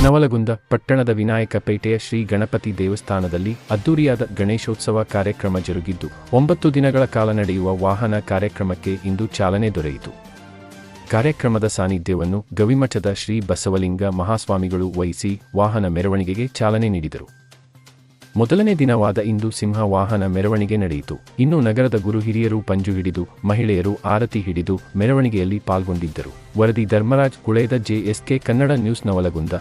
ನವಲಗುಂದ ಪಟ್ಟಣದ ವಿನಾಯಕಪೇಟೆಯ ಶ್ರೀ ಗಣಪತಿ ದೇವಸ್ಥಾನದಲ್ಲಿ ಅದ್ದೂರಿಯಾದ ಗಣೇಶೋತ್ಸವ ಕಾರ್ಯಕ್ರಮ ಜರುಗಿದ್ದು 9 ದಿನಗಳ ಕಾಲ ನಡೆಯುವ ವಾಹನ ಕಾರ್ಯಕ್ರಮಕ್ಕೆ ಇಂದು ಚಾಲನೆ ದೊರೆಯಿತು. ಕಾರ್ಯಕ್ರಮದ ಸಾನ್ನಿಧ್ಯವನ್ನು ಗವಿಮಠದ ಶ್ರೀ ಬಸವಲಿಂಗ ಮಹಾಸ್ವಾಮಿಗಳು ವಹಿಸಿ ವಾಹನ ಮೆರವಣಿಗೆಗೆ ಚಾಲನೆ ನೀಡಿದರು. ಮೊದಲನೇ ದಿನವಾದ ಇಂದು ಸಿಂಹ ವಾಹನ ಮೆರವಣಿಗೆ ನಡೆಯಿತು. ಇನ್ನು ನಗರದ ಗುರು ಹಿರಿಯರು ಪಂಜು ಹಿಡಿದು, ಮಹಿಳೆಯರು ಆರತಿ ಹಿಡಿದು ಮೆರವಣಿಗೆಯಲ್ಲಿ ಪಾಲ್ಗೊಂಡಿದ್ದರು. ವರದಿ ಧರ್ಮರಾಜ್ ಕುಳೇದ JSK ಕನ್ನಡ ನ್ಯೂಸ್ ನವಲಗುಂದ.